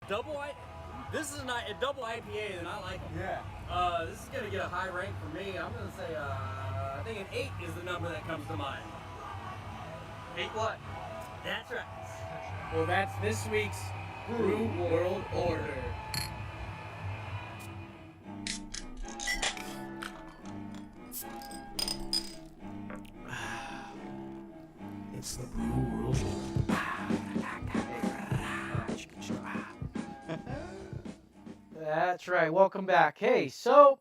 This is a double IPA, and I like them. Yeah. This is gonna get a high rank for me. I'm gonna say, I think an 8 is the number that comes to mind. 8 what? That's right. Well, that's this week's Brew World Order. It's the Brew World Order. That's right. Welcome back. Hey, so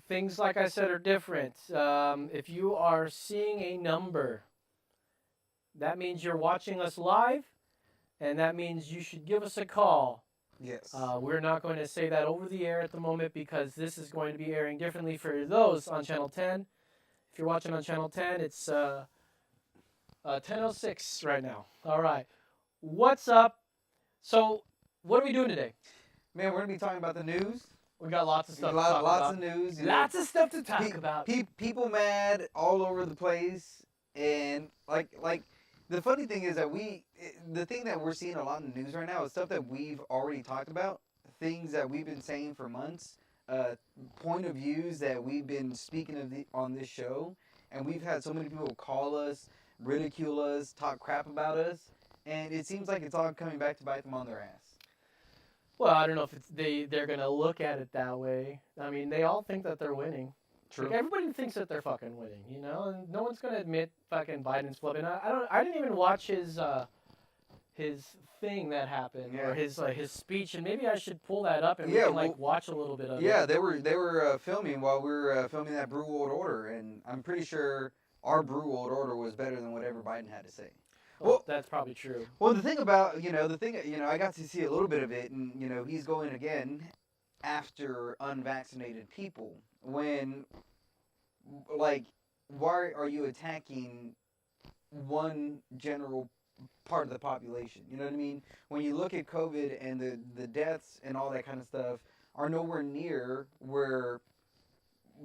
things like I said are different. If you are seeing a number, that means you're watching us live, and that means you should give us a call. Yes. We're not going to say that over the air at the moment because this is going to be airing differently for those on Channel 10. If you're watching on Channel 10, it's 10:06 right now. All right. What's up? So, what are we doing today? Man, we're gonna be talking about the news. We got lots of stuff to talk Lots about. of news. Lots of stuff to talk about. People mad all over the place, and like the funny thing is that the thing that we're seeing a lot in the news right now is stuff that we've already talked about, things that we've been saying for months, point of views that we've been speaking of on this show, and we've had so many people call us, ridicule us, talk crap about us, and it seems like it's all coming back to bite them on their ass. Well, I don't know if they're gonna look at it that way. I mean, they all think that they're winning. True. Like, everybody thinks that they're fucking winning, you know, and no one's gonna admit fucking Biden's flipping. I didn't even watch his thing that happened or his speech, and maybe I should pull that up and we can watch a little bit of it. Yeah, they were filming while we were filming that Brew World Order, and I'm pretty sure our Brew World Order was better than whatever Biden had to say. Well, that's probably true. Well, the thing about, I got to see a little bit of it, and, he's going again after unvaccinated people. When, why are you attacking one general part of the population? You know what I mean? When you look at COVID and the deaths and all that kind of stuff are nowhere near where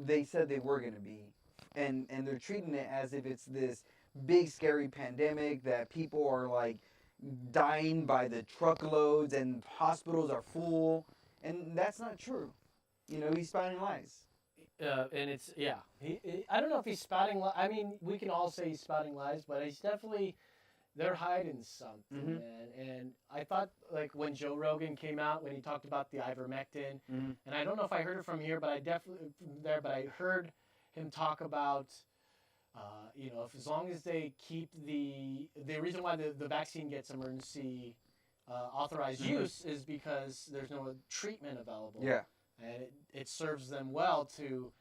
they said they were going to be. And they're treating it as if it's this big scary pandemic that people are like dying by the truckloads and hospitals are full, and that's not true. He's spouting lies. And it's I don't know if he's spouting lies. I mean, we can all say he's spouting lies, but he's definitely, they're hiding something, man. And I thought, like, when Joe Rogan came out, when he talked about the ivermectin, and I don't know if I heard it from here, but I heard him talk about, as long as they keep the reason why the vaccine gets emergency authorized use is because there's no treatment available. Yeah. And it serves them well to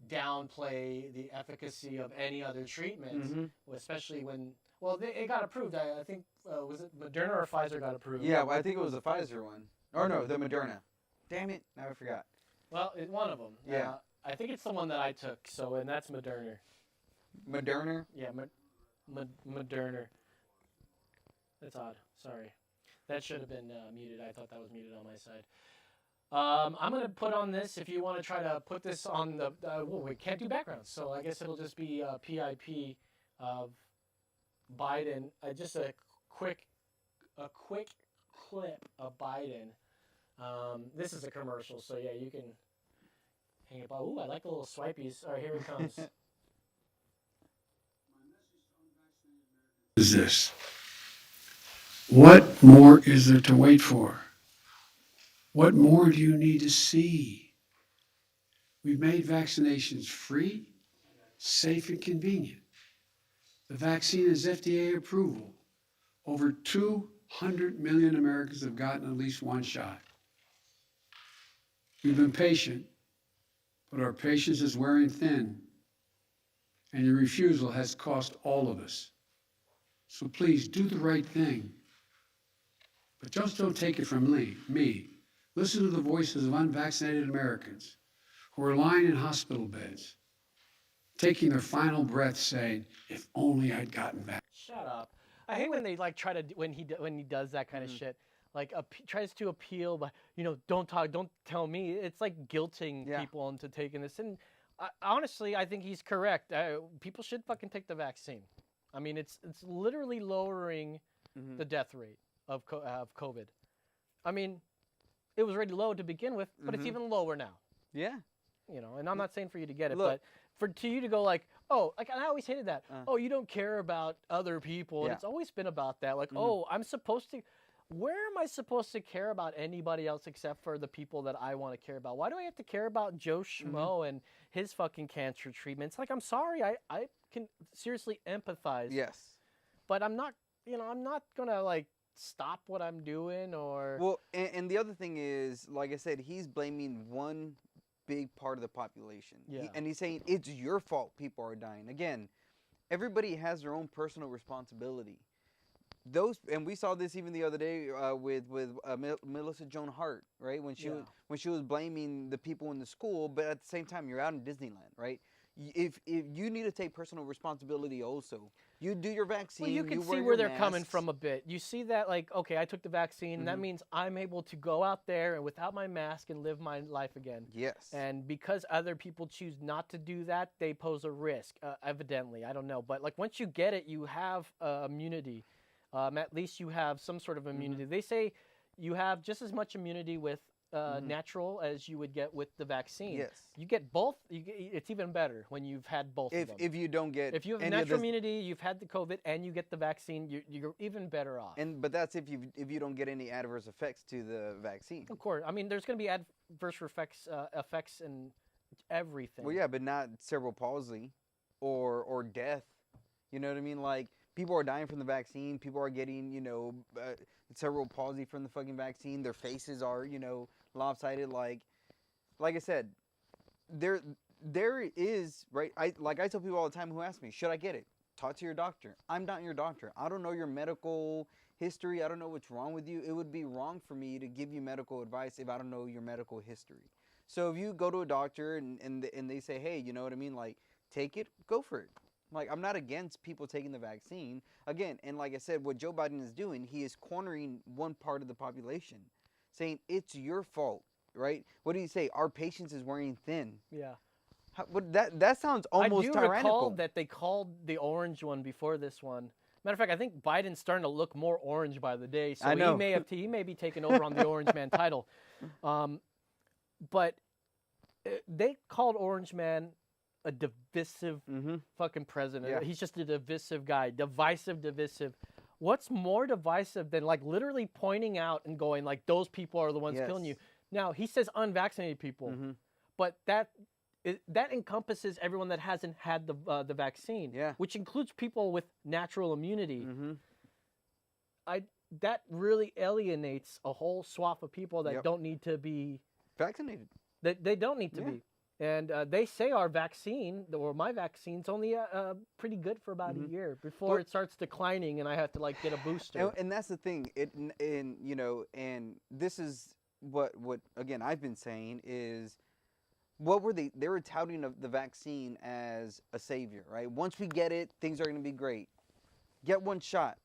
downplay the efficacy of any other treatment, especially when, it got approved. I think, was it Moderna or Pfizer got approved? Yeah, well, I think it was the Pfizer one. Or no, the Moderna. Damn it, now I forgot. Well, one of them. Yeah. I think it's the one that I took, and that's Moderna. Moderna? Yeah, Moderna. That's odd. Sorry. That should have been muted. I thought that was muted on my side. I'm going to put on this, if you want to try to put this on the... we can't do backgrounds, so I guess it'll just be PIP of Biden. Just a quick clip of Biden. This is a commercial, so yeah, you can hang it by. Ooh, I like the little swipies. All right, here it comes. Is this? What more is there to wait for? What more do you need to see? We've made vaccinations free, safe, and convenient. The vaccine is FDA approval. Over 200 million Americans have gotten at least one shot. We've been patient, but our patience is wearing thin, and your refusal has cost all of us. So please do the right thing. But just don't take it from me. Listen to the voices of unvaccinated Americans who are lying in hospital beds, taking their final breath saying, if only I'd gotten back. Shut up. I hate when they try to, when he does that kind of shit, tries to appeal, but, don't tell me. It's like guilting people into taking this. And honestly, I think he's correct. People should fucking take the vaccine. I mean, it's literally lowering the death rate of COVID. I mean, it was already low to begin with, but it's even lower now. Yeah. You know, and I'm not saying for you to get it, Look. but to you to go like, oh, like, and I always hated that. Oh, you don't care about other people. And Yeah. it's always been about that. Like, oh, I'm supposed to. Where am I supposed to care about anybody else except for the people that I want to care about? Why do I have to care about Joe Schmo and his fucking cancer treatments? Like, I'm sorry, I can seriously empathize. Yes. But I'm not, you know, I'm not gonna like stop what I'm doing or. Well, and the other thing is, like I said, he's blaming one big part of the population. Yeah. And he's saying it's your fault people are dying. Again, everybody has their own personal responsibility. And we saw this even the other day with Melissa Joan Hart, right? When she was blaming the people in the school, but at the same time you're out in Disneyland, right? If you need to take personal responsibility also, you do your vaccine. Well, you can wear see your where they're coming masks. from a bit. You see that, like, okay, I took the vaccine, and that means I'm able to go out there and without my mask and live my life again. Yes. And because other people choose not to do that, they pose a risk, evidently. I don't know. But, like, once you get it, you have immunity. At least you have some sort of immunity. They say you have just as much immunity with natural as you would get with the vaccine. Yes. You get both. It's even better when you've had both of them. If you don't get If you have any natural of this, immunity, you've had the COVID, and you get the vaccine, you're even better off. but that's if you don't get any adverse effects to the vaccine. Of course, I mean, there's going to be adverse effects in everything. Well, yeah, but not cerebral palsy or death. You know what I mean? Like, people are dying from the vaccine. People are getting, cerebral palsy from the fucking vaccine. Their faces are, lopsided. Like I said, there is, right? I tell people all the time who ask me, should I get it? Talk to your doctor. I'm not your doctor. I don't know your medical history. I don't know what's wrong with you. It would be wrong for me to give you medical advice if I don't know your medical history. So if you go to a doctor and they say, hey, you know what I mean? Like, take it, go for it. Like, I'm not against people taking the vaccine. Again, and like I said, what Joe Biden is doing, he is cornering one part of the population, saying it's your fault, right? What did he say? Our patience is wearing thin. Yeah. That sounds almost I do tyrannical. recall that they called the orange one before this one. Matter of fact, I think Biden's starting to look more orange by the day, so I know. he may be taking over on the Orange Man title. But they called Orange Man a divisive fucking president. Yeah. He's just a divisive guy. Divisive. What's more divisive than, like, literally pointing out and going, like, those people are the ones killing you? Now, he says unvaccinated people, but that encompasses everyone that hasn't had the vaccine, which includes people with natural immunity. That really alienates a whole swath of people that don't need to be vaccinated. They don't need to be. And they say our vaccine, or my vaccine's only pretty good for about a year before it starts declining, and I have to, like, get a booster. And that's the thing. And this is what again I've been saying is, what were they were touting of the vaccine as a savior, right? Once we get it, things are going to be great. Get one shot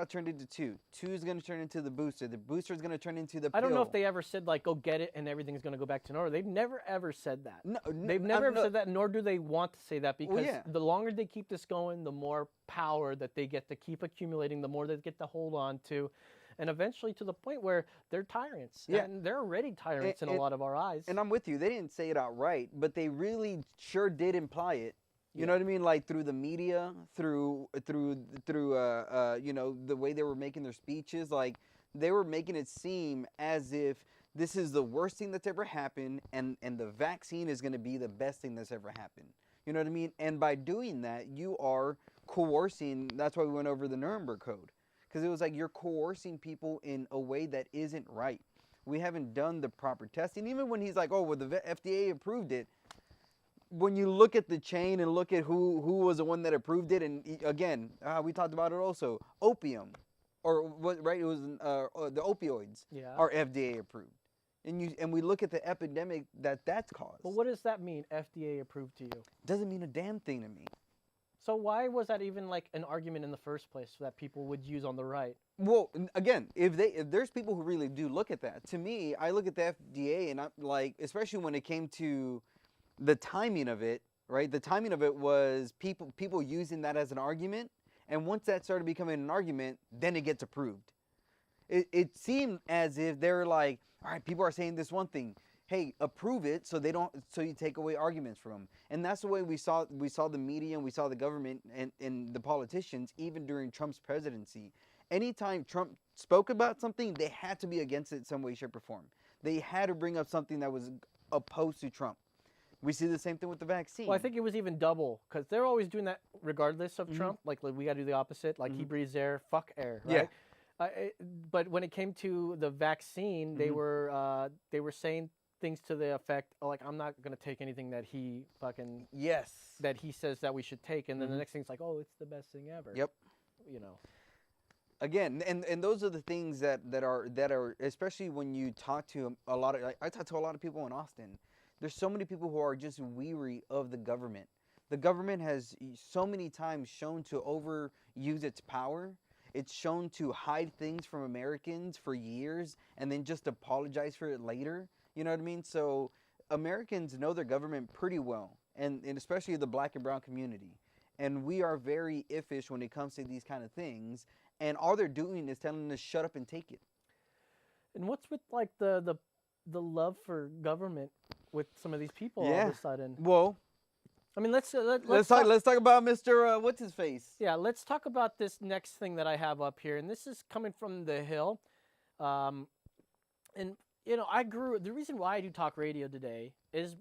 turned into two is going to turn into the booster is going to turn into the pill. I don't know if they ever said, like, go get it and everything's going to go back to normal. They've never ever said that. No, they've never ever said that, nor do they want to say that, because yeah. the longer they keep this going, the more power that they get to keep accumulating, the more they get to hold on to, and eventually to the point where they're tyrants. Yeah. And they're already tyrants in a lot of our eyes. And I'm with you. They didn't say it outright, but they really sure did imply it. You know what I mean? Like, through the media, through the way they were making their speeches, like, they were making it seem as if this is the worst thing that's ever happened, and the vaccine is going to be the best thing that's ever happened. You know what I mean? And by doing that, you are coercing. That's why we went over the Nuremberg Code, because it was like you're coercing people in a way that isn't right. We haven't done the proper testing. Even when he's like, oh, well, the FDA approved it. When you look at the chain and look at who was the one that approved it, and again, we talked about it also, opium, or what? Right? It was the opioids are FDA approved, and we look at the epidemic that's caused. But what does that mean, FDA approved to you? Doesn't mean a damn thing to me. So why was that even, like, an argument in the first place that people would use on the right? Well, again, if there's people who really do look at that. To me, I look at the FDA and I'm like, especially when it came to the timing of it, right? The timing of it was people using that as an argument, and once that started becoming an argument, then it gets approved. it seemed as if they're like, all right, people are saying this one thing. Hey, approve it so you take away arguments from them. And that's the way we saw the media and we saw the government and the politicians even during Trump's presidency. Anytime Trump spoke about something, they had to be against it some way, shape, or form. They had to bring up something that was opposed to Trump. We see the same thing with the vaccine. Well, I think it was even double because they're always doing that regardless of Trump. Like we got to do the opposite. Like he breathes air, fuck air, right? But when it came to the vaccine, they were saying things to the effect like, I'm not gonna take anything that he fucking that he says that we should take, and then the next thing's like, oh, it's the best thing ever. Yep. You know. Again, and those are the things that are especially when you talk to a lot of, I talk to a lot of people in Austin. There's so many people who are just weary of the government. The government has so many times shown to overuse its power. It's shown to hide things from Americans for years and then just apologize for it later. You know what I mean? So Americans know their government pretty well, and especially the black and brown community. And we are very iffish when it comes to these kind of things. And all they're doing is telling us shut up and take it. And what's with like the love for government with some of these people all of a sudden? Well, I mean, let's talk about Mr. What's his face? Yeah, let's talk about this next thing that I have up here, and this is coming from The Hill. And you know, the reason why I do talk radio today is,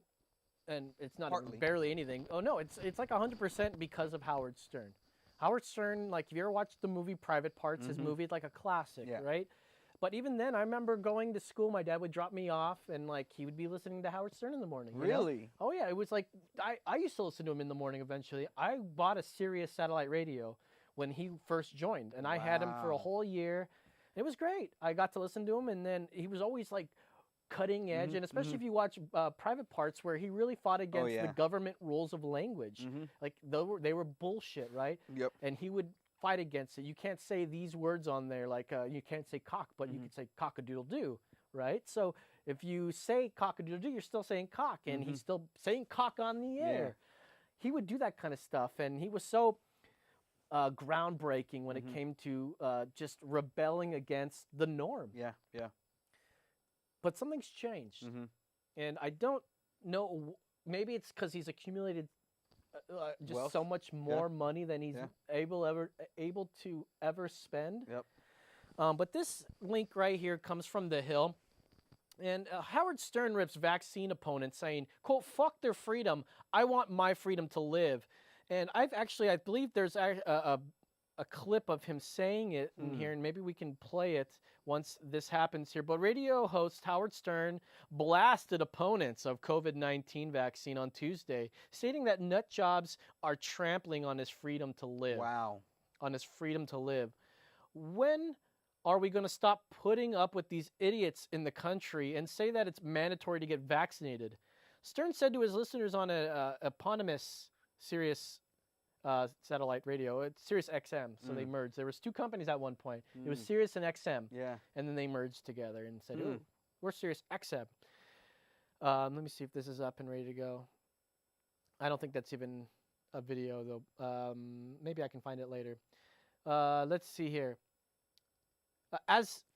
and it's not even barely anything. Oh no, it's like 100% because of Howard Stern. Howard Stern, like if you ever watched the movie Private Parts, his movie is like a classic, right? But even then, I remember going to school. My dad would drop me off, and like he would be listening to Howard Stern in the morning. Really? You know? Oh yeah, it was like I used to listen to him in the morning. Eventually, I bought a Sirius satellite radio when he first joined, and I had him for a whole year. It was great. I got to listen to him, and then he was always like cutting edge, and especially if you watch Private Parts, where he really fought against the government rules of language. Like they were bullshit, right? Yep. And he would fight against it. You can't say these words on there, like you can't say cock, but you can say cock-a-doodle-doo, right? So if you say cock-a-doodle-doo, you're still saying cock, and he's still saying cock on the air. He would do that kind of stuff, and he was so groundbreaking when it came to just rebelling against the norm. Yeah. But something's changed, and I don't know. Maybe it's because he's accumulated just wealth. So much more money than he's able to ever spend. Yep. But this link right here comes from The Hill, and Howard Stern rips vaccine opponents, saying, "quote Fuck their freedom. I want my freedom to live." And I believe there's a clip of him saying it in here, and maybe we can play it once this happens here. But radio host Howard Stern blasted opponents of COVID-19 vaccine on Tuesday, stating that nut jobs are trampling on his freedom to live. Wow. On his freedom to live. When are we going to stop putting up with these idiots in the country and say that it's mandatory to get vaccinated? Stern said to his listeners on a eponymous Sirius satellite radio. It's Sirius XM, so they merged. There was two companies at one point. It was Sirius and XM. Yeah. And then they merged together and said, "Ooh, we're Sirius XM." Let me see if this is up and ready to go. I don't think that's even a video though. Maybe I can find it later. Let's see here.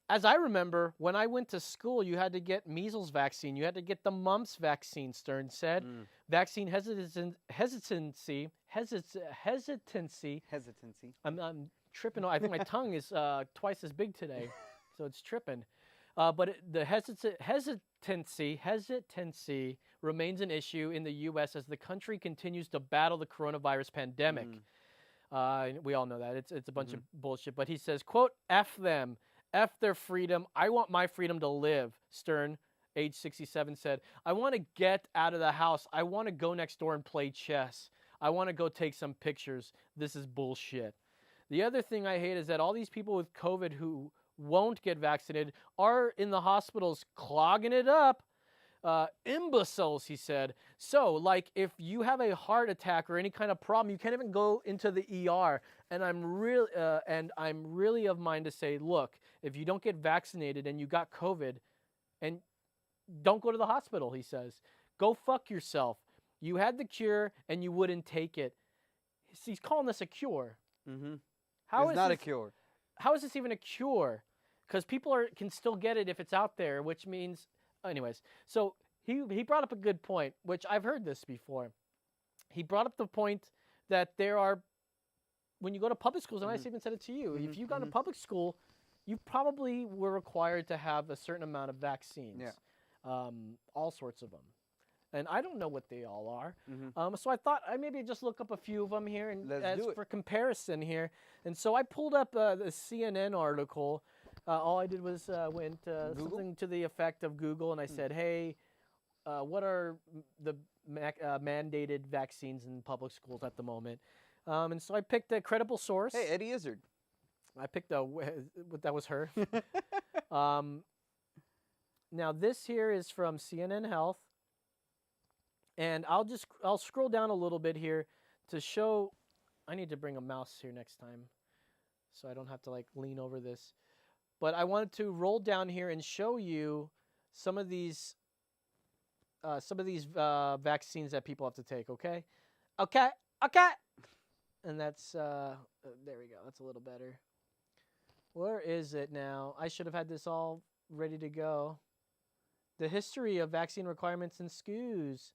As I remember, when I went to school, you had to get measles vaccine. You had to get the mumps vaccine, Stern said. Vaccine hesitancy. I'm tripping. I think my tongue is twice as big today, so it's tripping. But the hesitancy remains an issue in the U.S. as the country continues to battle the coronavirus pandemic. We all know that. It's a bunch of bullshit. But he says, quote, F them. F their freedom. I want my freedom to live, Stern, age 67, said. I want to get out of the house. I want to go next door and play chess. I want to go take some pictures. This is bullshit. The other thing I hate is that all these people with COVID who won't get vaccinated are in the hospitals clogging it up. Imbeciles, he said. So, like, if you have a heart attack or any kind of problem, you can't even go into the ER. And I'm really of mind to say, look, if you don't get vaccinated and you got COVID, and don't go to the hospital, he says. Go fuck yourself. You had the cure and you wouldn't take it. He's calling this a cure. It's not a cure. How is this even a cure? because people can still get it if it's out there, which means, anyways. So he brought up a good point, which I've heard this before. He brought up the point that there are, when you go to public schools, and I even said it to you, if you got to public school, you probably were required to have a certain amount of vaccines, all sorts of them. And I don't know what they all are. So I thought I maybe just look up a few of them here and for comparison here. And so I pulled up the CNN article. All I did was went something to the effect of Google, and I said, hey, what are the mandated vaccines in public schools at the moment? And so I picked a credible source. Hey, Eddie Izzard. I picked that was her. Now this here is from CNN Health. And I'll scroll down a little bit here to show. I need to bring a mouse here next time, so I don't have to like lean over this. But I wanted to roll down here and show you some of these vaccines that people have to take. Okay. And that's there we go. That's a little better. Where is it now? I should have had this all ready to go. The history of vaccine requirements in schools.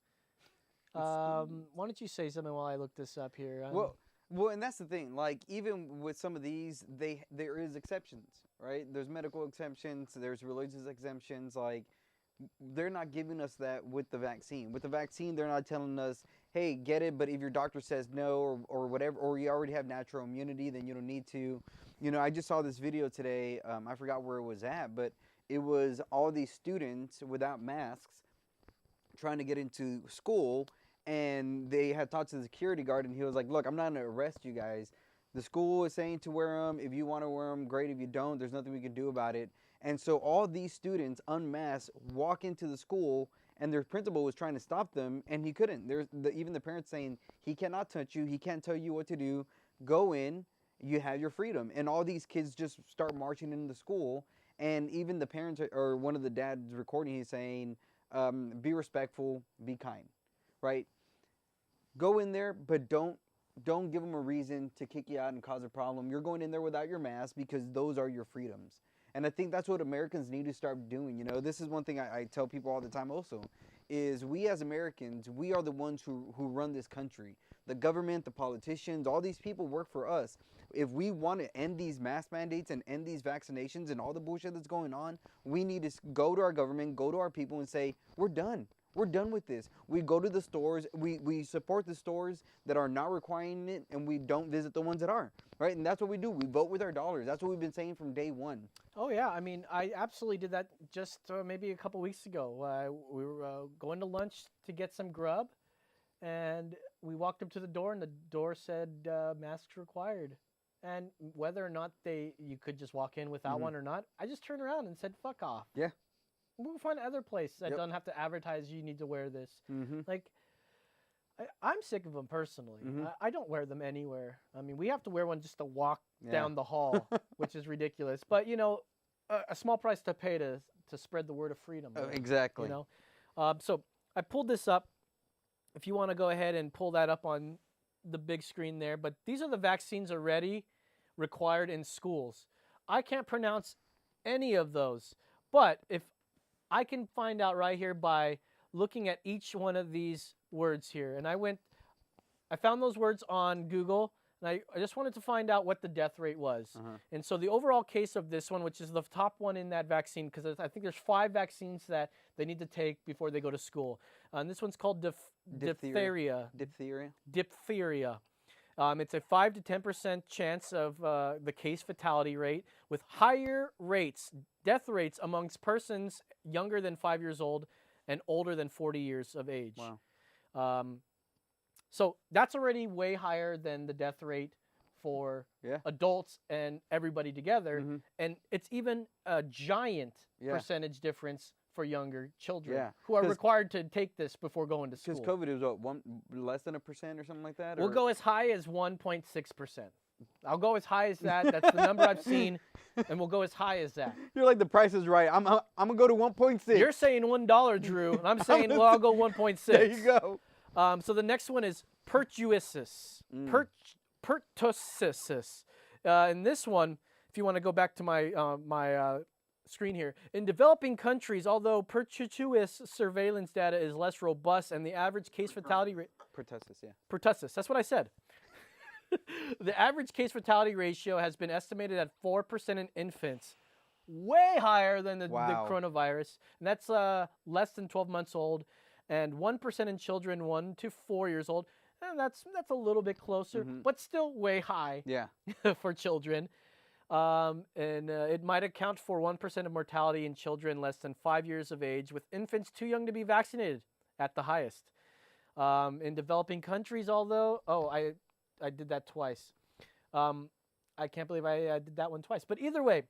Why don't you say something while I look this up here? Well, and that's the thing. Like, even with some of these, there is exceptions, right? There's medical exemptions. There's religious exemptions. Like, they're not giving us that with the vaccine. With the vaccine, they're not telling us, hey, get it, but if your doctor says no or whatever, or you already have natural immunity, then you don't need to. You know, I just saw this video today. I forgot where it was at, but it was all these students without masks trying to get into school, and they had talked to the security guard, and he was like, look, I'm not going to arrest you guys. The school is saying to wear them. If you want to wear them, great. If you don't, there's nothing we can do about it. And so all these students, unmasked, walk into the school, and their principal was trying to stop them, and he couldn't. Even the parents saying, he cannot touch you. He can't tell you what to do. Go in. You have your freedom. And all these kids just start marching into the school. And even the parents, or one of the dads recording, he's saying, be respectful, be kind, right? Go in there, but don't give them a reason to kick you out and cause a problem. You're going in there without your mask because those are your freedoms. And I think that's what Americans need to start doing. You know, this is one thing I tell people all the time also, is we as Americans, we are the ones who run this country. The government, the politicians, all these people work for us. If we want to end these mask mandates and end these vaccinations and all the bullshit that's going on, we need to go to our government, go to our people and say, we're done. We're done with this. We go to the stores, we support the stores that are not requiring it, and we don't visit the ones that are, right? And that's what we do. We vote with our dollars. That's what we've been saying from day one. Oh, yeah. I mean, I absolutely did that just maybe a couple weeks ago. We were going to lunch to get some grub, and we walked up to the door, and the door said masks required. And whether or not you could just walk in without one or not, I just turned around and said, fuck off. Yeah. We'll find another place that don't have to advertise you need to wear this. Like, I'm sick of them personally. I don't wear them anywhere. I mean, we have to wear one just to walk down the hall, which is ridiculous. But, you know, a small price to pay to spread the word of freedom. Oh, exactly. You know? So I pulled this up. If you want to go ahead and pull that up on the big screen there. But these are the vaccines already required in schools. I can't pronounce any of those. But if I can find out right here by looking at each one of these words here. And I found those words on Google, and I just wanted to find out what the death rate was. And so the overall case of this one, which is the top one in that vaccine, because I think there's 5 vaccines that they need to take before they go to school. And this one's called diphtheria. Diphtheria. It's a 5 to 10% chance of the case fatality rate, with higher rates, death rates amongst persons younger than 5 years old and older than 40 years of age. Wow. So that's already way higher than the death rate for adults and everybody together. And it's even a giant percentage difference for younger children who are required to take this before going to school. Because COVID is what, less than 1% or something like that? We'll go as high as 1.6%. I'll go as high as that. That's the number I've seen, and we'll go as high as that. You're like, the price is right. I'm gonna go to 1.6. You're saying $1, Drew, and I'm saying, well, I'll go 1.6. There you go. So the next one is pertussis. Pertussis. And this one, if you want to go back to my screen here, in developing countries, although perpetuous surveillance data is less robust and the average case fatality rate Pertussis, yeah. pertussis, that's what I said. The average case fatality ratio has been estimated at 4% in infants, way higher than the Wow. coronavirus. And that's less than 12 months old, and 1% in children 1 to 4 years old. And that's a little bit closer, but still way high Yeah. for children. It might account for 1% of mortality in children less than 5 years of age, with infants too young to be vaccinated at the highest. In developing countries, although, I did that twice. I can't believe I did that one twice. But either way,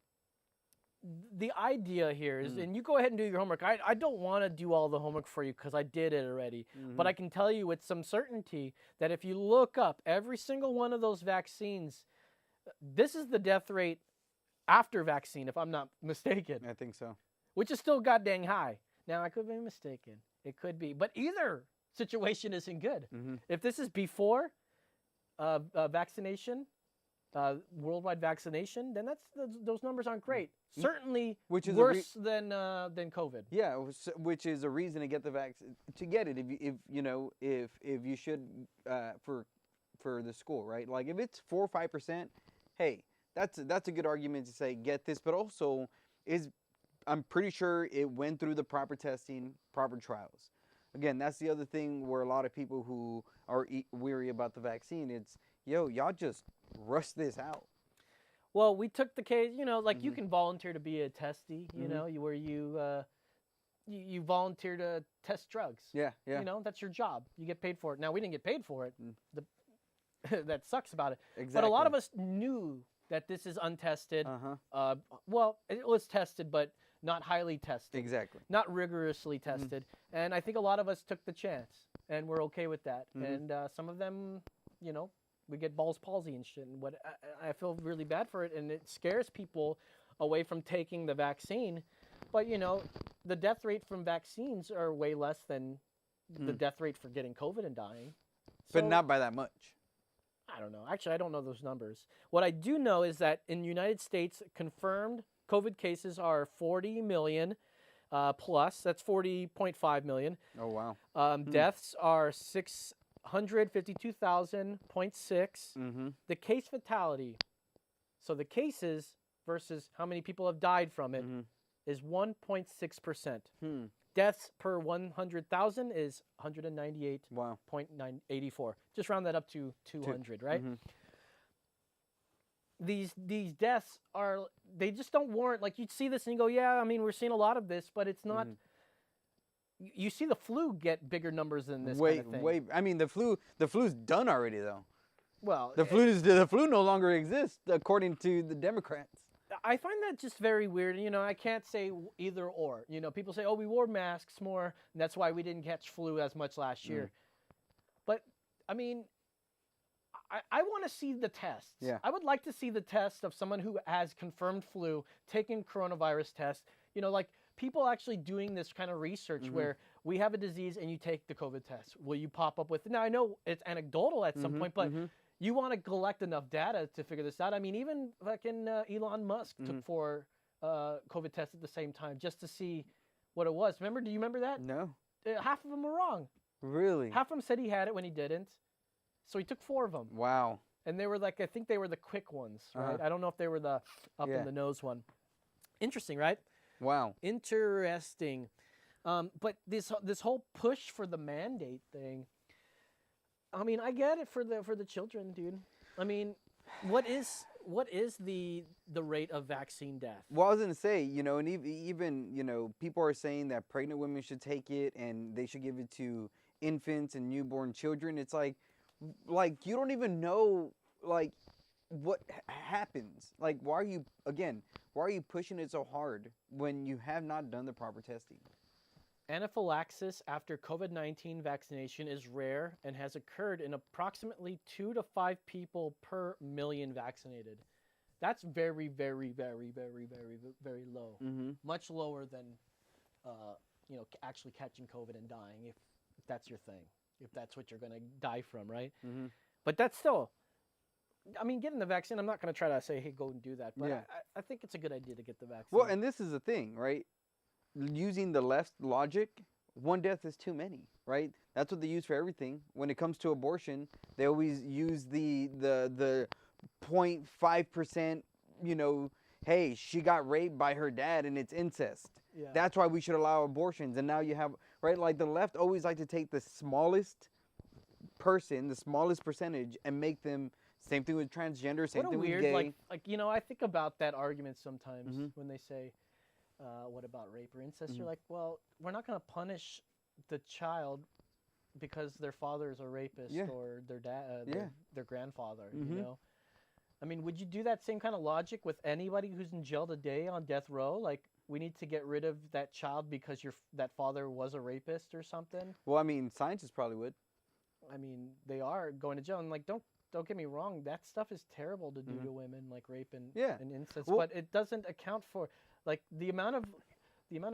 the idea here is, and you go ahead and do your homework. I don't want to do all the homework for you because I did it already. But I can tell you with some certainty that if you look up every single one of those vaccines, this is the death rate after vaccine, if I'm not mistaken, I think so. which is still goddamn high. Now, I could be mistaken. It could be. But either situation isn't good. If this is before vaccination, worldwide vaccination, then those numbers aren't great. Certainly Which is worse than COVID. Yeah, which is a reason to get the vaccine, to get it. If you should for the school, right? Like if it's 4 or 5%, hey, that's a good argument to say get this. But also, I'm pretty sure it went through the proper testing, proper trials. Again, that's the other thing where a lot of people who are weary about the vaccine, it's y'all just rush this out. Well, we took the case, like you can volunteer to be a testy, where you volunteer to test drugs. Yeah. That's your job. You get paid for it. Now, we didn't get paid for it. That sucks about it. Exactly. But a lot of us knew that this is untested. Well, it was tested, but not highly tested. Exactly. Not rigorously tested. And I think a lot of us took the chance, and we're okay with that. And some of them, we get Bell's palsy and shit. And I feel really bad for it, and it scares people away from taking the vaccine. But the death rate from vaccines are way less than the death rate for getting COVID and dying. But So, not by that much. I don't know. Actually, I don't know those numbers. What I do know is that in the United States, confirmed COVID cases are 40 million plus. That's 40.5 million. Oh, wow. Deaths are 652,000.6. The case fatality, so the cases versus how many people have died from it, is 1.6%. Deaths per 100,000 is 198.984. Wow. Just round that up to 200, right? These deaths they just don't warrant, like you'd see this and you go, yeah, I mean, we're seeing a lot of this, but it's not. You see the flu get bigger numbers than this kind of thing. I mean, the flu's done already though. Well, The flu no longer exists according to the Democrats. I find that just very weird. I can't say either or. People say, oh, we wore masks more, and that's why we didn't catch flu as much last year. But, I mean, I want to see the tests. Yeah. I would like to see the test of someone who has confirmed flu, taking coronavirus test. Like people actually doing this kind of research where we have a disease and you take the COVID test. Will you pop up with it? Now, I know it's anecdotal at some point, but you want to collect enough data to figure this out. I mean, even fucking Elon Musk took 4 COVID tests at the same time just to see what it was. Do you remember that? No. Half of them were wrong. Really? Half of them said he had it when he didn't. So he took 4 of them. Wow. And they were I think they were the quick ones, right? I don't know if they were the up in the nose one. Interesting, right? Wow. Interesting. But this whole push for the mandate thing, I mean, I get it for the children, dude. I mean, what is the rate of vaccine death? Well, I was gonna say, and even people are saying that pregnant women should take it and they should give it to infants and newborn children. It's like you don't even know what happens. Like, why are you pushing it so hard when you have not done the proper testing? Anaphylaxis after COVID-19 vaccination is rare and has occurred in approximately 2 to 5 people per million vaccinated. That's very, very, very, very, very, very low. Much lower than, actually catching COVID and dying, if that's your thing, if that's what you're going to die from, right? But that's still I mean, getting the vaccine, I'm not going to try to say, hey, go and do that. But Yeah. I think it's a good idea to get the vaccine. Well, and this is the thing, right? Using the left logic, one death is too many, right? That's what they use for everything. When it comes to abortion, they always use the 0.5%, you know, hey, she got raped by her dad and it's incest. Yeah. That's why we should allow abortions. And now you have, right, like the left always like to take the smallest person, the smallest percentage, and make them, same thing with transgender, same what a thing weird, with gay. like you know, I think about that argument sometimes Mhm. when they say, what about rape or incest? Mhm. You're like, well, we're not going to punish the child because their father is a rapist Yeah. or their dad, Yeah. their grandfather, Mhm. you know? I mean, would you do that same kind of logic with anybody who's in jail today on death row? Like, we need to get rid of that child because that father was a rapist or something? Well, I mean, scientists probably would. I mean, they are going to jail, and like, don't get me wrong, that stuff is terrible to do Mhm. to women, like rape and Yeah. and incest. Well- but it doesn't account for like the amount of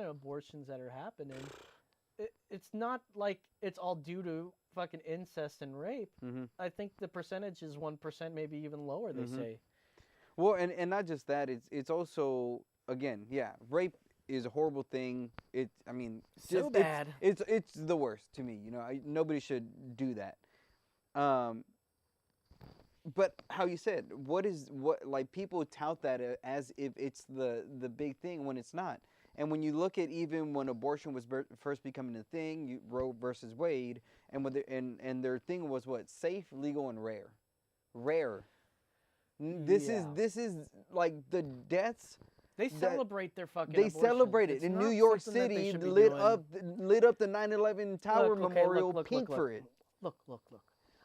abortions that are happening. It's not like it's all due to fucking incest and rape. Mm-hmm. I think the percentage is 1%, maybe even lower. They Mhm. say. Well, and not just that, it's also, again, yeah, rape is a horrible thing. I mean, So just- bad. It's the worst to me. You know, nobody should do that. But how you said, what like people tout that as if it's the big thing when it's not. And when you look at even when abortion was first becoming a thing, Roe versus Wade, and and their thing was what, safe, legal, and rare. Rare. This Yeah. is like the deaths. They that- celebrate their fucking. They abortions. celebrate it It's in not New York something that they City. should be Lit doing. up the 9/11 Tower Look, okay, Memorial look, pink look, for it. Look.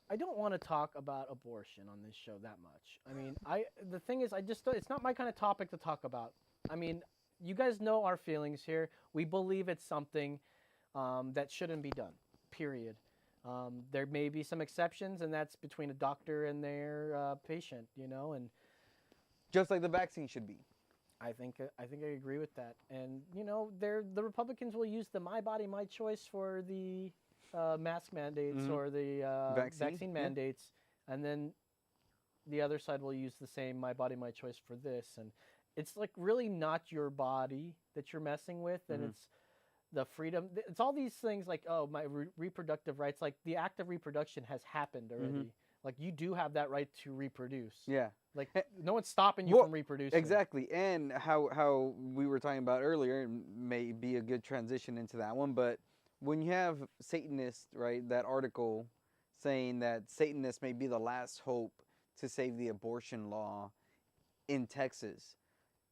I don't want to talk about abortion on this show that much. I mean, the thing is, it's not my kind of topic to talk about. I mean, you guys know our feelings here. We believe it's something that shouldn't be done. Period. There may be some exceptions, and that's between a doctor and their patient. You know, and Just like the vaccine should be. I think I agree with that. And you know, the Republicans will use the "My Body, My Choice" for the mask mandates Mhm. or the vaccine yeah. mandates, and then the other side will use the same "My Body, My Choice" for this. And it's like really not your body that you're messing with, and Mhm. it's the freedom. It's all these things like, oh, my reproductive rights. Like the act of reproduction has happened already. Like you do have that right to reproduce. Yeah. Like no one's stopping you Well, from reproducing. Exactly, and how we were talking about earlier, and may be a good transition into that one. But when you have Satanists, right, that article saying that Satanists may be the last hope to save the abortion law in Texas,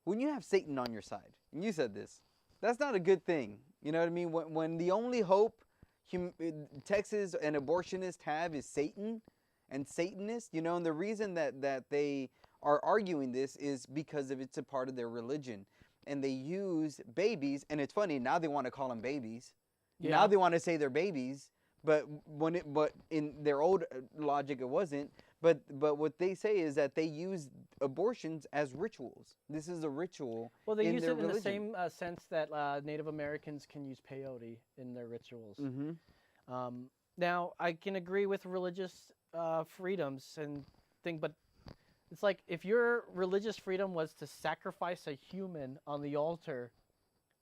when you have Satan on your side, and you said this, that's not a good thing. You know what I mean? When the only hope Texas and abortionists have is Satan and Satanists, you know, and the reason that they are arguing this is because it's a part of their religion, and they use babies, and it's funny now they want to call them babies. Yeah. Now they want to say they're babies, but but in their old logic it wasn't. But what they say is that they use abortions as rituals. This is a ritual. Well, they in use their it in the religion. same sense that Native Americans can use peyote in their rituals. Mm-hmm. Now, I can agree with religious freedoms and thing, but it's like if your religious freedom was to sacrifice a human on the altar,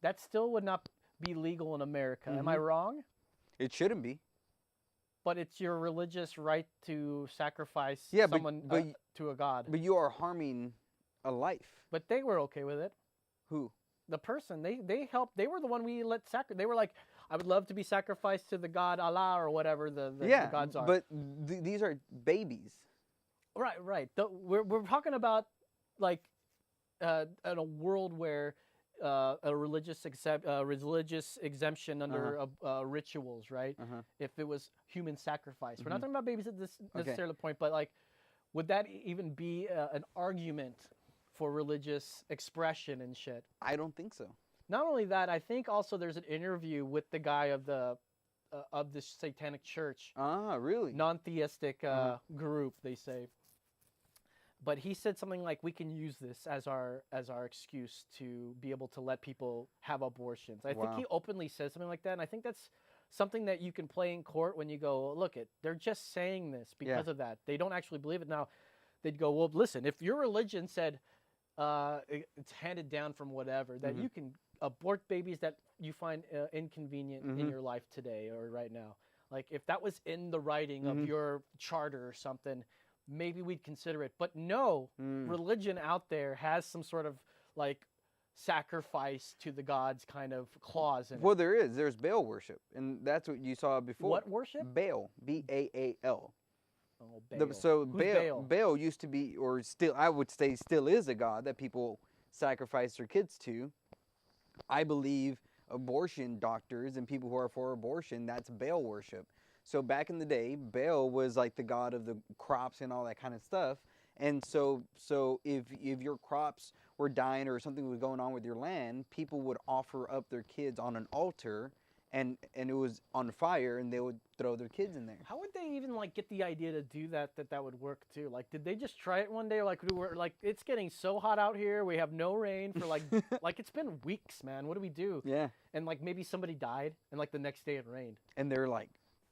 that still would not be legal in America. Am I wrong? It shouldn't be. But it's your religious right to sacrifice Yeah, someone but to a god. But you are harming a life. But they were okay with it. Who? The person they helped. They were the one we let sacrifice. They were like, I would love to be sacrificed to the god Allah or whatever the gods are. But these are babies. Right. We're talking about like in a world where a religious exemption under rituals, right? If it was human sacrifice, we're not talking about babies at this necessarily point, but like, would that even be an argument for religious expression and shit? I don't think so. Not only that, I think also there's an interview with the guy of the satanic church, Ah, really? non-theistic group, they say. But he said something like, "We can use this as our excuse to be able to let people have abortions." I think he openly says something like that, and I think that's something that you can play in court when you go, "Look, they're just saying this because of that. They don't actually believe it." Now, they'd go, well, listen, if your religion said it's handed down from whatever that you can abort babies that you find inconvenient in your life today or right now, like if that was in the writing of your charter or something, maybe we'd consider it. But no, religion out there has some sort of like sacrifice to the gods kind of clause in Well, it. there's Baal worship, and that's what you saw before. What worship? Baal, B-A-A-L. Oh, Baal. So Who's Baal? Baal used to be, or still, I would say, still is a god that people sacrifice their kids to. I believe abortion doctors and people who are for abortion, that's Baal worship. So back in the day, Baal was like the god of the crops and all that kind of stuff. And so if your crops were dying or something was going on with your land, people would offer up their kids on an altar, and it was on fire, and they would throw their kids in there. How would they even like get the idea to do that would work too? Like, did they just try it one day? Like, we're like, it's getting so hot out here. We have no rain for like, like it's been weeks, man. What do we do? Yeah. And like maybe somebody died, and like the next day it rained. And they're like,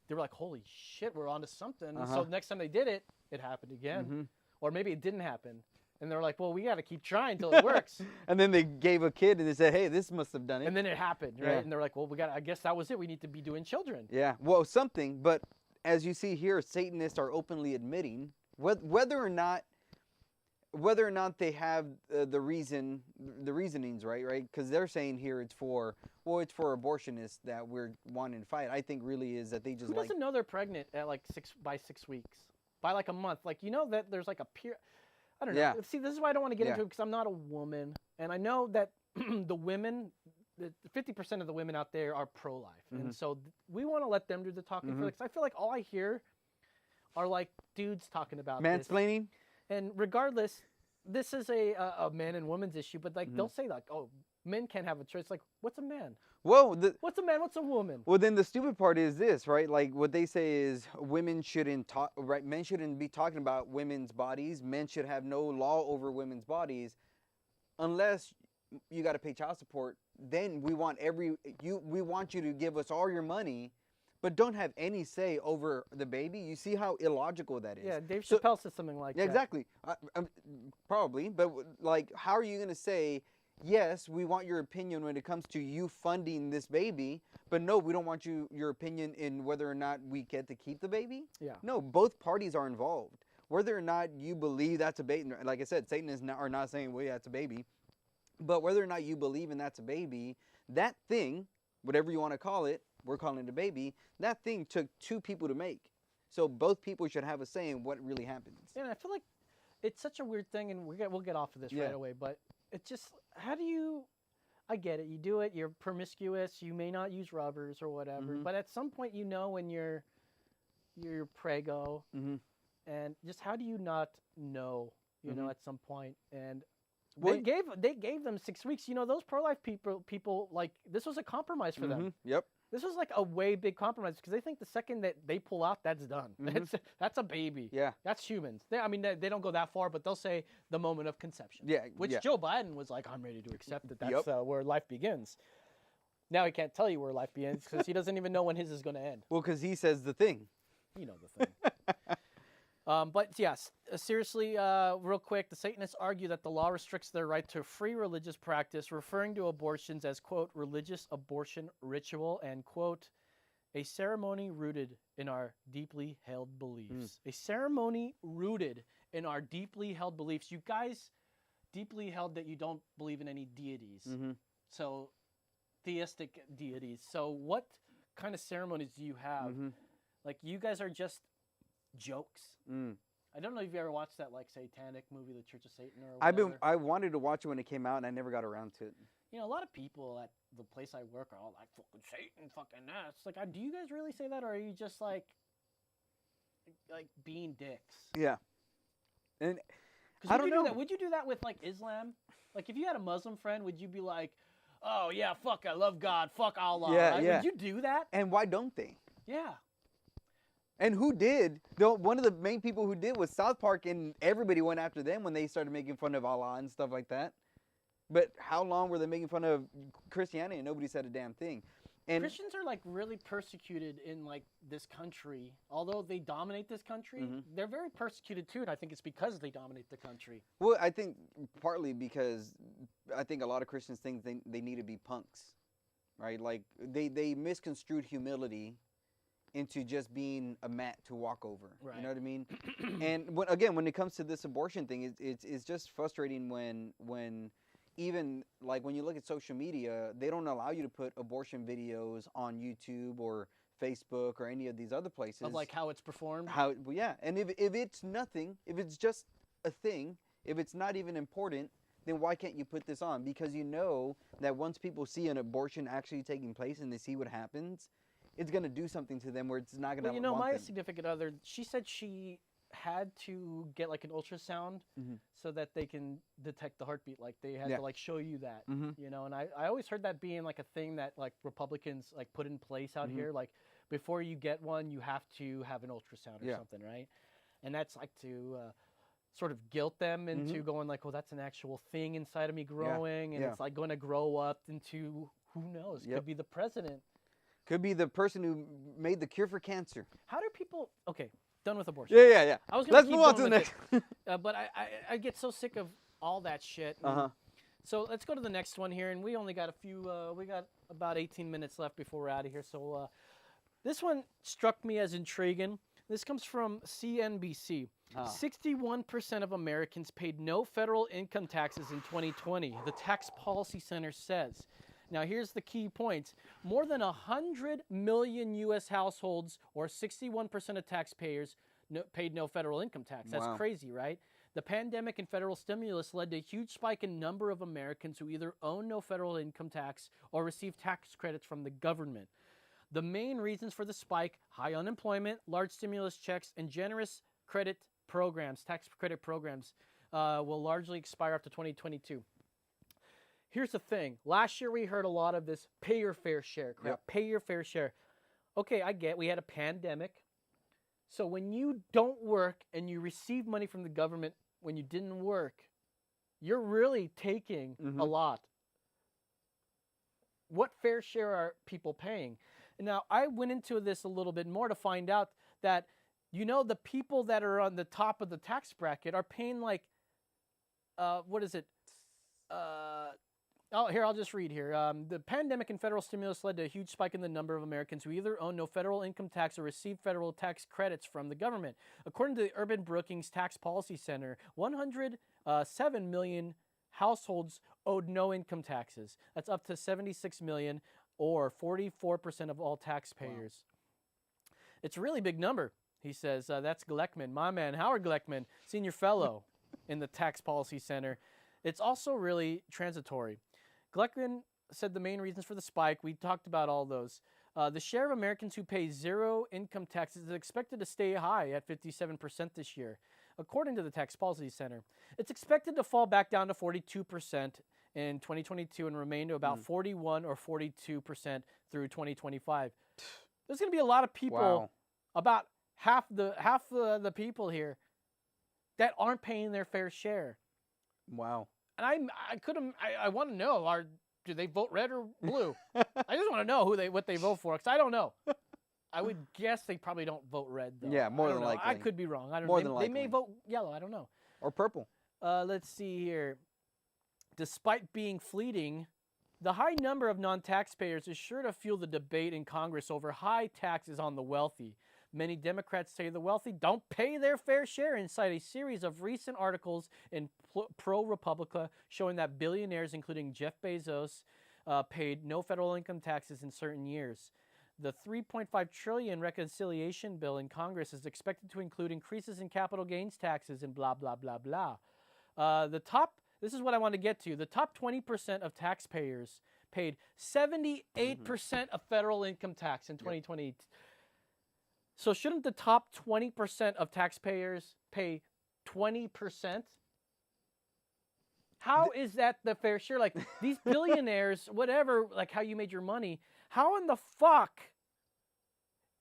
They were like, holy shit, we're onto something. And so the next time they did it, it happened again. Or maybe it didn't happen. And they're like, well, we got to keep trying until it works. and then they gave a kid and they said, hey, this must have done it. And then it happened, right? Yeah. And they're like, well, I guess that was it. We need to be doing children. Yeah, well, something. But as you see here, Satanists are openly admitting whether or not they have the reasonings, right? Because they're saying here it's for abortionists that we're wanting to fight. I think really is that they just Who doesn't know they're pregnant at like 6 weeks? By like a month. Like, you know that there's like a I don't know. Yeah. See, this is why I don't want to get Yeah. into it because I'm not a woman. And I know that the women, 50% of the women out there are pro-life. And so we want to let them do the talking. Because I feel like all I hear are like dudes talking about this. mansplaining. And regardless, this is a man and woman's issue. But like they'll say like, oh, men can't have a choice. Like, what's a man? Well, What's a man? What's a woman? well, then the stupid part is this, right? Like what they say is women shouldn't talk, right? Men shouldn't be talking about women's bodies. Men should have no law over women's bodies, unless you got to pay child support. Then we want we want you to give us all your money, but don't have any say over the baby. You see how illogical that is? Yeah, Dave So- Chappelle said something like Yeah, that. exactly. Probably, but like, how are you going to say, yes, we want your opinion when it comes to you funding this baby, but no, we don't want your opinion in whether or not we get to keep the baby? Yeah. No, both parties are involved. Whether or not you believe that's a baby, like I said, Satanists are not saying, well, yeah, it's a baby, but whether or not you believe in that's a baby, that thing, whatever you want to call it, we're calling it a baby, that thing took two people to make. So both people should have a say in what really happens. Yeah, and I feel like it's such a weird thing, and we'll get off of this Yeah. right away, but it's just, how do you, I get it, you do it, you're promiscuous, you may not use rubbers or whatever, but at some point you know when you're prego, and just how do you not know, you know, at some point, and Well, they gave them 6 weeks. You know, those pro-life people like, this was a compromise for them. Yep. This was like a way big compromise because they think the second that they pull out, that's done. That's a baby. Yeah. That's humans. They don't go that far, but they'll say the moment of conception. Yeah, Which yeah. Joe Biden was like, I'm ready to accept that that's where life begins. Now he can't tell you where life begins because he doesn't even know when his is going to end. Well, because he says the thing. You know the thing. But yes, seriously, real quick, the Satanists argue that the law restricts their right to free religious practice, referring to abortions as, quote, religious abortion ritual and, quote, a ceremony rooted in our deeply held beliefs. A ceremony rooted in our deeply held beliefs. You guys deeply held that you don't believe in any deities. So, theistic deities. So, what kind of ceremonies do you have? Like, you guys are just jokes. I don't know if you ever watched that like satanic movie, The Church of Satan, or whatever. I wanted to watch it when it came out, and I never got around to it. You know, a lot of people at the place I work are all like, fucking Satan, fucking that. It's like, do you guys really say that, or are you just like being dicks? Yeah. And 'Cause I would don't you know. do that? Would you do that with like Islam? Like, if you had a Muslim friend, would you be like, oh yeah, fuck, I love God, fuck Allah? Yeah, right? yeah. Would you do that? And why don't they? Yeah. And who did? One of the main people who did was South Park, and everybody went after them when they started making fun of Allah and stuff like that. But how long were they making fun of Christianity and nobody said a damn thing? And Christians are like really persecuted in like this country. Although they dominate this country, Mhm. they're very persecuted too, and I think it's because they dominate the country. well, I think partly because I think a lot of Christians think they need to be punks, right? Like they misconstrued humility into just being a mat to walk over. Right. You know what I mean? And when it comes to this abortion thing, it's just frustrating when even like when you look at social media, they don't allow you to put abortion videos on YouTube or Facebook or any of these other places. Of like how it's performed. Well, yeah, and if it's nothing, if it's just a thing, if it's not even important, then why can't you put this on? Because you know that once people see an abortion actually taking place and they see what happens, it's gonna do something to them where it's not gonna. Well, you know, want my them. significant other, she said she had to get like an ultrasound Mhm. so that they can detect the heartbeat. Like they had Yeah. to like show you that, Mhm. you know. And I always heard that being like a thing that like Republicans like put in place out Mhm. here. Like before you get one, you have to have an ultrasound or Yeah. something, right? And that's like to sort of guilt them into going like, oh, that's an actual thing inside of me growing, and Yeah. it's like going to grow up into who knows? Yep. Could be the president. Could be the person who made the cure for cancer. How do people? Okay, done with abortion. Yeah. I was gonna Let's keep move on to going the with next. But I get so sick of all that shit. and- Uh-huh. So let's go to the next one here, and we only got a few. We got about 18 minutes left before we're out of here. So this one struck me as intriguing. This comes from CNBC. 61% of Americans paid no federal income taxes in 2020. The Tax Policy Center says. Now here's the key points. More than 100 million U.S. households, or 61% of taxpayers, paid no federal income tax. That's Wow. crazy, right? The pandemic and federal stimulus led to a huge spike in number of Americans who either own no federal income tax or receive tax credits from the government. The main reasons for the spike: high unemployment, large stimulus checks, and generous credit programs, tax credit programs, will largely expire after 2022. Here's the thing. Last year we heard a lot of this pay your fair share crap. Yep. Pay your fair share. Okay, I get we had a pandemic. So when you don't work and you receive money from the government when you didn't work, you're really taking a lot. What fair share are people paying? Now, I went into this a little bit more to find out that, you know, the people that are on the top of the tax bracket are paying like, what is it? Oh, here, I'll just read here. The pandemic and federal stimulus led to a huge spike in the number of Americans who either own no federal income tax or receive federal tax credits from the government. According to the Urban Brookings Tax Policy Center, 107 million households owed no income taxes. That's up to 76 million, or 44% of all taxpayers. Wow. It's a really big number, he says. That's Gleckman, my man, Howard Gleckman, senior fellow in the Tax Policy Center. It's also really transitory. Gleckman said the main reasons for the spike, we talked about all those. The share of Americans who pay zero income taxes is expected to stay high at 57% this year, according to the Tax Policy Center. It's expected to fall back down to 42% in 2022 and remain to about 41 or 42% through 2025. There's going to be a lot of people, Wow. about half the people here, that aren't paying their fair share. Wow. And I want to know, do they vote red or blue? I just want to know what they vote for, because I don't know. I would guess they probably don't vote red, though. Yeah, more I don't than know. likely. I could be wrong. I don't More know. than They may likely. vote yellow. I don't know. Or purple. Let's see here. Despite being fleeting, the high number of non-taxpayers is sure to fuel the debate in Congress over high taxes on the wealthy. Many Democrats say the wealthy don't pay their fair share and cite a series of recent articles in ProPublica showing that billionaires, including Jeff Bezos, paid no federal income taxes in certain years. The $3.5 trillion reconciliation bill in Congress is expected to include increases in capital gains taxes and blah, blah, blah, blah. This is what I want to get to. The top 20% of taxpayers paid 78% of federal income tax in 2020. So shouldn't the top 20% of taxpayers pay 20%? How is that the fair share? Like, these billionaires, whatever, like how you made your money, how in the fuck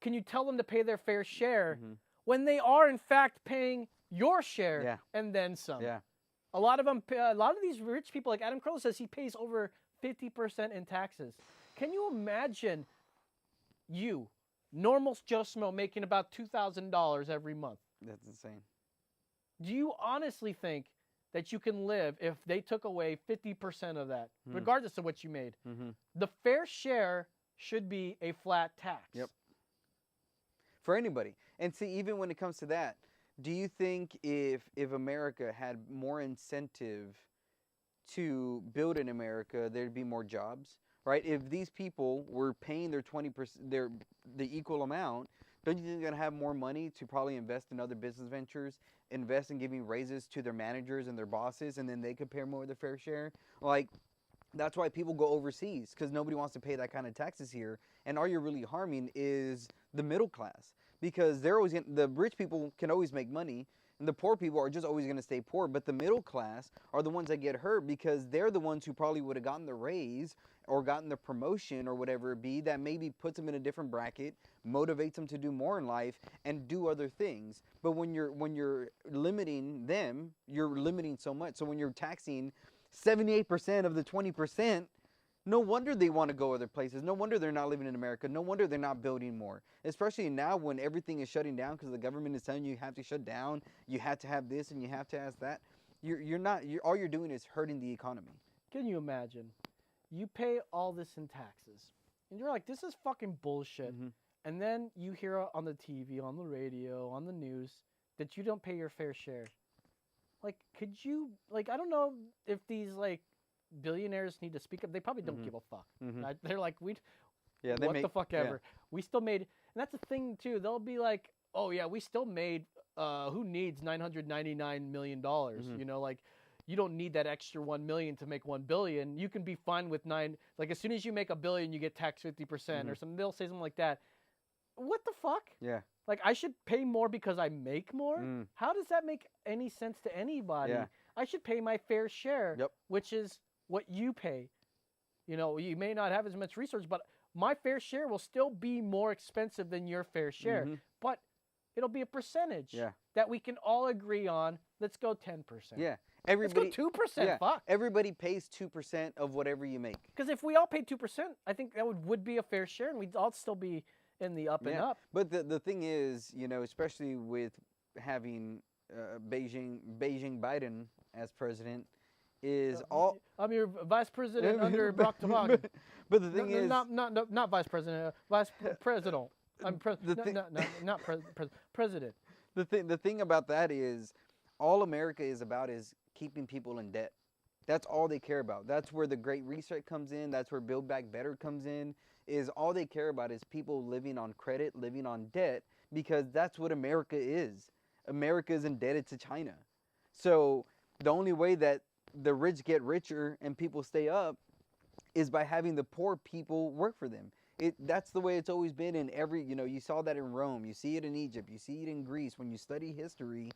can you tell them to pay their fair share when they are, in fact, paying your share and then some? Yeah. A lot of these rich people, like Adam Carolla says, he pays over 50% in taxes. Can you imagine you, normal Joe Smo, making about $2,000 every month. That's insane. Do you honestly think that you can live if they took away 50% of that, Hmm. regardless of what you made? Mm-hmm. The fair share should be a flat tax. Yep. For anybody. And see, even when it comes to that, do you think if America had more incentive to build in America, there'd be more jobs, right? If these people were paying their 20%, the equal amount, don't you think they're gonna have more money to probably invest in other business ventures, invest in giving raises to their managers and their bosses, and then they could pay more of their fair share? Like, that's why people go overseas, because nobody wants to pay that kind of taxes here. And all you're really harming is the middle class, because they're always the rich people can always make money, and the poor people are just always going to stay poor. But the middle class are the ones that get hurt, because they're the ones who probably would have gotten the raise or gotten the promotion or whatever it be, that maybe puts them in a different bracket, motivates them to do more in life and do other things. But when you're limiting them, you're limiting so much. So when you're taxing 78% of the 20%, no wonder they want to go other places. No wonder they're not living in America. No wonder they're not building more. Especially now when everything is shutting down because the government is telling you have to shut down, you have to have this and you have to have that. All you're doing is hurting the economy. Can you imagine? You pay all this in taxes, and you're like, this is fucking bullshit. Mhm. And then you hear on the TV, on the radio, on the news that you don't pay your fair share. Like, could you, like, I don't know if these, like, billionaires need to speak up. They probably don't Mhm. give a fuck. Mhm. Right? They're like, Yeah, what the fuck ever. We still made, and that's the thing, too. They'll be like, oh, yeah, we still made, who needs $999 million? Mhm. You know, like, you don't need that extra 1 million to make 1 billion. You can be fine with like, as soon as you make $1 billion, you get taxed 50% or something. They'll say something like that. What the fuck? Yeah. Like, I should pay more because I make more? Mm. How does that make any sense to anybody? Yeah. I should pay my fair share, Yep. which is what you pay. You know, you may not have as much research, but my fair share will still be more expensive than your fair share. Mhm. But it'll be a percentage Yeah. that we can all agree on. Let's go 10%. Yeah. Let's go Everybody 2%. yeah. Fuck. Everybody pays 2% of whatever you make. Because if we all paid 2%, I think that would be a fair share, and we'd all still be in the up and Yeah. up. But the thing is, you know, especially with having Beijing Biden as president, is all. I'm your vice president under Barack Obama. But the thing is, not vice president, vice president. I'm president. the thing about that is, all America is about is keeping people in debt. That's all they care about. That's where the Great Reset comes in. That's where Build Back Better comes in. Is all they care about is people living on credit, living on debt, because that's what America is. America is indebted to China. So the only way that the rich get richer and people stay up is by having the poor people work for them. That's the way it's always been in every, you know, you saw that in Rome, you see it in Egypt, you see it in Greece. When you study history,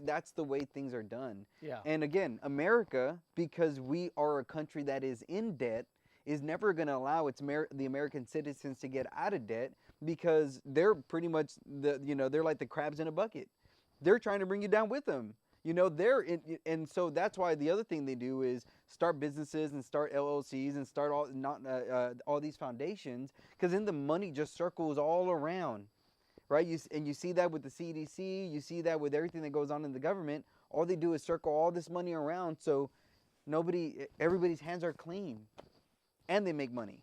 that's the way things are done. Yeah. And again, America, because we are a country that is in debt, is never going to allow the American citizens to get out of debt, because they're pretty much they're like the crabs in a bucket. They're trying to bring you down with them. You know, and so that's why the other thing they do is start businesses and start LLCs and start all these foundations, because then the money just circles all around, right? You see that with the CDC, you see that with everything that goes on in the government. All they do is circle all this money around, so everybody's hands are clean, and they make money.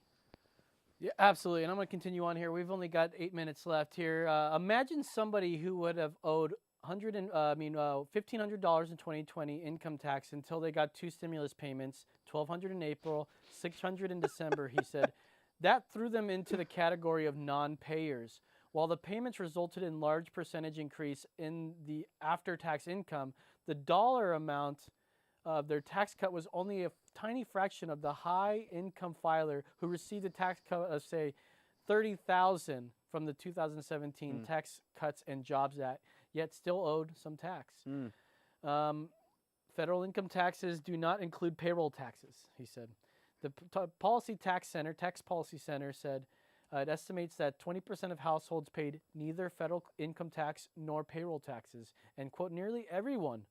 Yeah, absolutely. And I'm going to continue on here. We've only got 8 minutes left here. Imagine somebody who would have owed $1,500 in 2020 income tax until they got 2 stimulus payments, $1,200 in April, $600 in December. He said that threw them into the category of non-payers. While the payments resulted in large percentage increase in the after-tax income, the dollar amount of their tax cut was only a tiny fraction of the high-income filer who received a tax cut of, say, $30,000 from the 2017 Tax Cuts and Jobs Act, yet still owed some tax. Federal income taxes do not include payroll taxes, he said. The Tax Policy Center said it estimates that 20% of households paid neither federal income tax nor payroll taxes, and, quote, nearly everyone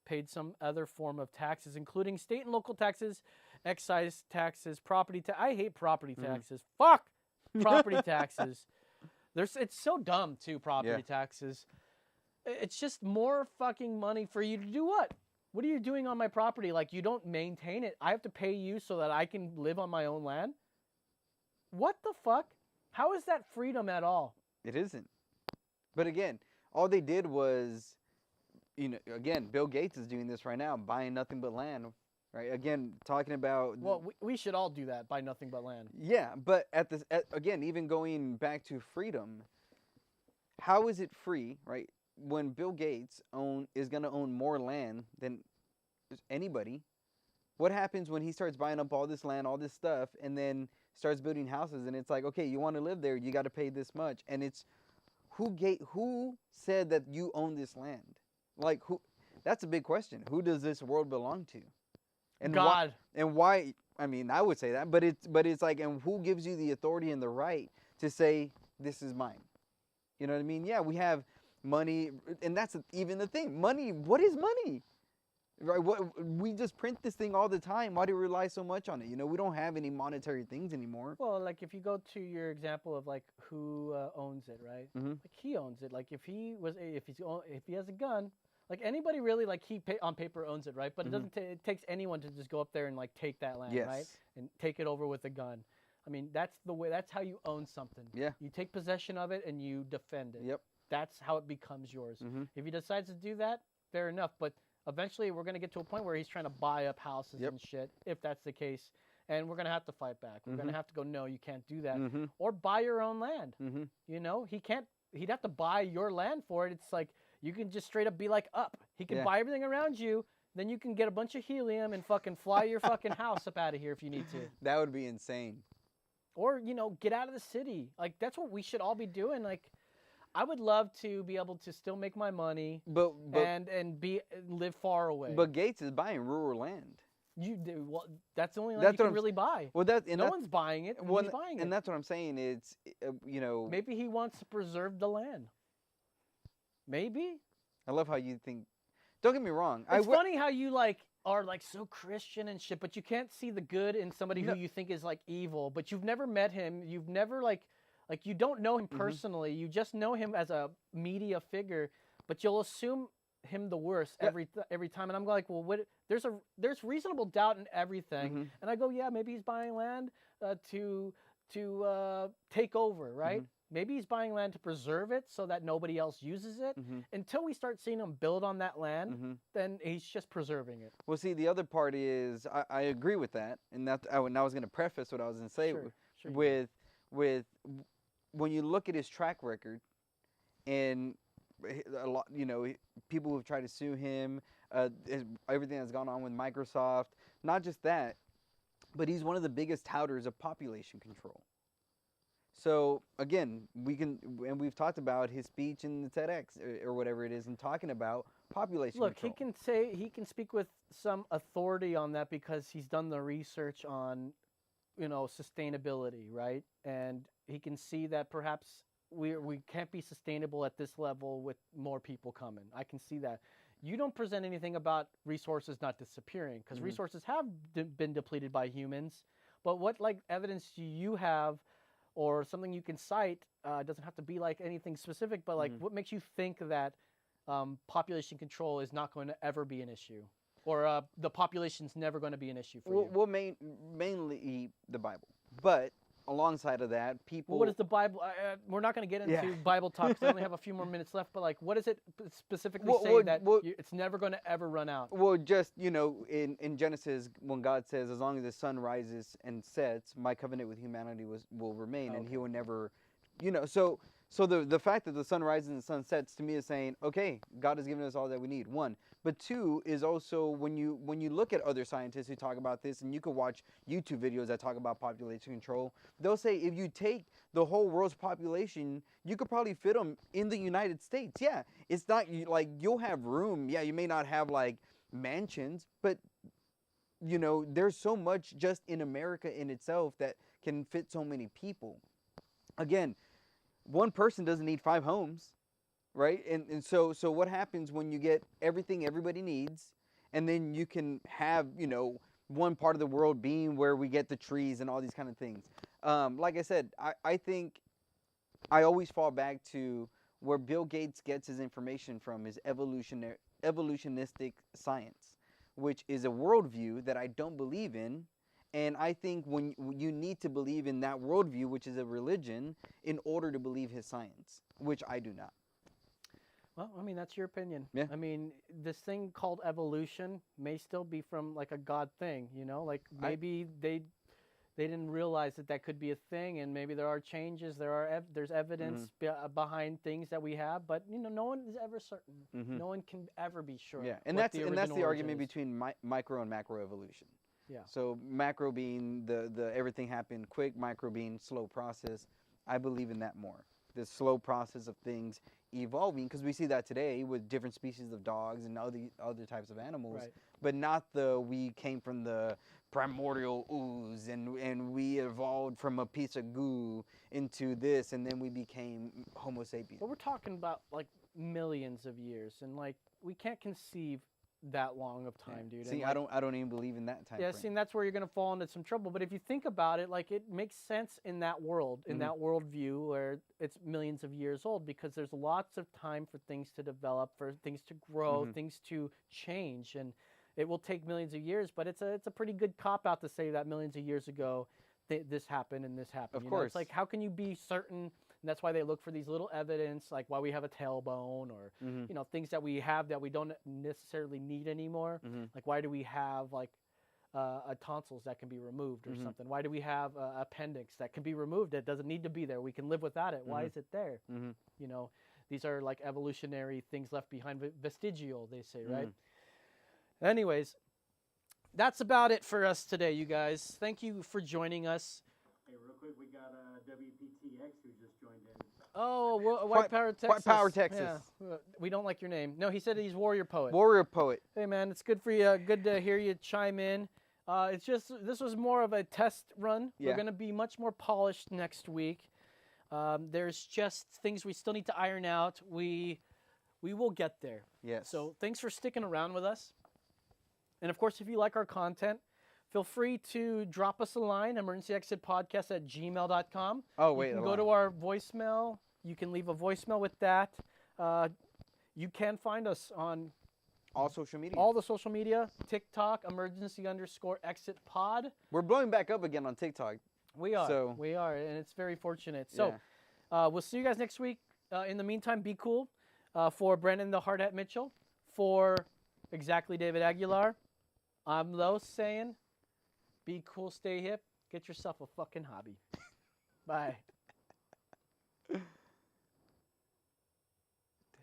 paid some other form of taxes, including state and local taxes, excise taxes, property tax. I hate property taxes. Fuck property taxes. It's so dumb too. Property taxes. It's just more fucking money for you to do what? What are you doing on my property? Like, you don't maintain it. I have to pay you so that I can live on my own land? What the fuck? How is that freedom at all? It isn't. But again, all they did was, again, Bill Gates is doing this right now, buying nothing but land, right? Again, talking about. Well, we should all do that, buy nothing but land. Yeah, but again, even going back to freedom, how is it free, right? When Bill Gates is going to own more land than anybody, what happens when he starts buying up all this land, all this stuff, and then starts building houses, and it's like, okay, you want to live there, you got to pay this much, and it's who said that you own this land? Like, who? That's a big question. Who does this world belong to? And God. Why? I mean, I would say that, but it's like, and who gives you the authority and the right to say this is mine? You know what I mean? Yeah, we have money, and that's even the thing. Money. What is money? Right? We just print this thing all the time. Why do we rely so much on it? We don't have any monetary things anymore. Well, like if you go to your example of like who owns it, right? Mm-hmm. Like he owns it. Like if he has a gun, like anybody really, like on paper owns it, right? But it doesn't. It takes anyone to just go up there and like take that land, Yes. right? And take it over with a gun. I mean, that's the way. That's how you own something. Yeah. You take possession of it and you defend it. Yep. That's how it becomes yours. Mm-hmm. If he decides to do that, fair enough. But eventually, we're going to get to a point where he's trying to buy up houses Yep. and shit, if that's the case. And we're going to have to fight back. We're going to have to go, no, you can't do that. Mm-hmm. Or buy your own land. Mm-hmm. He'd have to buy your land for it. It's like, you can just straight up be like up. He can Yeah. buy everything around you. Then you can get a bunch of helium and fucking fly your fucking house up out of here if you need to. That would be insane. Or, get out of the city. Like, that's what we should all be doing. Like, I would love to be able to still make my money But and live far away. But Gates is buying rural land. You do. Well, that's the only land That's you what can I'm really buy. Well, No one's buying it. well, He's buying it. and that's what I'm saying. It's Maybe he wants to preserve the land. Maybe. I love how you think. Don't get me wrong. It's funny how you are so Christian and shit, but you can't see the good in somebody who you think is like evil. But you've never met him. You've never like you don't know him personally. You just know him as a media figure. But you'll assume him the worst every time. And I'm like, well, what? There's reasonable doubt in everything. And I go, yeah, maybe he's buying land to take over, right? Maybe he's buying land to preserve it so that nobody else uses it. Until we start seeing him build on that land, then he's just preserving it. Well, see, the other part is I agree with that, and that I was going to preface what I was going to say Sure. with when you look at his track record, and a lot, people who've tried to sue him, everything that's gone on with Microsoft. Not just that, but he's one of the biggest touters of population control. So again, we've talked about his speech in the TEDx or whatever it is, and talking about population Look, control. he can speak with some authority on that because he's done the research on, sustainability, right? And he can see that perhaps we can't be sustainable at this level with more people coming. I can see that. You don't present anything about resources not disappearing because resources have been depleted by humans. But what evidence do you have? Or something you can cite, doesn't have to be anything specific, but what makes you think that population control is not going to ever be an issue? Or the population's never going to be an issue for you? Well, mainly the Bible. But alongside of that, people... Well, what is the Bible? We're not going to get into Bible talk because I only have a few more minutes left, but what does it specifically say that it's never going to ever run out? Well, just, in Genesis, when God says, as long as the sun rises and sets, my covenant with humanity will remain, and he will never, so the fact that the sun rises and the sun sets to me is saying, okay, God has given us all that we need, one. But two is also when you look at other scientists who talk about this, and you can watch YouTube videos that talk about population control, they'll say if you take the whole world's population, you could probably fit them in the United States. Yeah, it's not you'll have room. Yeah, you may not have mansions, but there's so much just in America in itself that can fit so many people. Again, one person doesn't need 5 homes. Right? And so what happens when you get everything everybody needs, and then you can have, one part of the world being where we get the trees and all these kind of things. Like I said, I think I always fall back to where Bill Gates gets his information from is evolutionistic science, which is a worldview that I don't believe in. And I think when you need to believe in that worldview, which is a religion, in order to believe his science, which I do not. Well, I mean, that's your opinion. Yeah. I mean, this thing called evolution may still be from like a God thing, you know? Like maybe they didn't realize that that could be a thing, and maybe there are changes, there's evidence behind things that we have, but you know, no one is ever certain. No one can ever be sure. Yeah, and what that's the the argument origin is. between micro and macro evolution. Yeah. So macro being the everything happened quick, micro being slow process. I believe in that more. The slow process of things evolving, because we see that today with different species of dogs and other types of animals, Right. but not we came from the primordial ooze and we evolved from a piece of goo into this and then we became Homo sapiens. But we're talking about like millions of years, and like we can't conceive that long of time, dude. See, And, like, I don't even believe in that time yeah, frame. see, and that's where you're gonna fall into some trouble. But if you think about it, like it makes sense in that world, in that worldview where it's millions of years old, because there's lots of time for things to develop, for things to grow, things to change, and it will take millions of years. But it's a pretty good cop out to say that millions of years ago this happened and this happened. Of you know? course. It's like, how can you be certain? And that's why they look for these little evidence, like why we have a tailbone, or you know, things that we have that we don't necessarily need anymore. Like why do we have like a tonsils that can be removed or something? Why do we have a appendix that can be removed? It doesn't need to be there. We can live without it. Why is it there? You know, these are like evolutionary things left behind, vestigial, they say, right? Anyways, that's about it for us today, you guys. Thank you for joining us. Hey, real quick, we got WPTX who just joined in. Oh, White Power Texas. White Power Texas. Yeah. We don't like your name. No, he said he's Warrior Poet. Warrior Poet. Hey, man, it's good for you. Good to hear you chime in. It's just, this was more of a test run. Yeah. We're going to be much more polished next week. There's just things we still need to iron out. We will get there. Yes. So thanks for sticking around with us. And of course, if you like our content, feel free to drop us a line, emergencyexitpodcast@gmail.com. Oh, wait. You can a go line. to our voicemail. You can leave a voicemail with that. You can find us on all social media. all the social media, TikTok, emergency_exit_pod. We're blowing back up again on TikTok. We are. So- We are, and it's very fortunate. So we'll see you guys next week. In the meantime, be cool. For Brendan the Hard Hat Mitchell, for exactly David Aguilar, I'm Los saying, be cool, stay hip, get yourself a fucking hobby. Bye.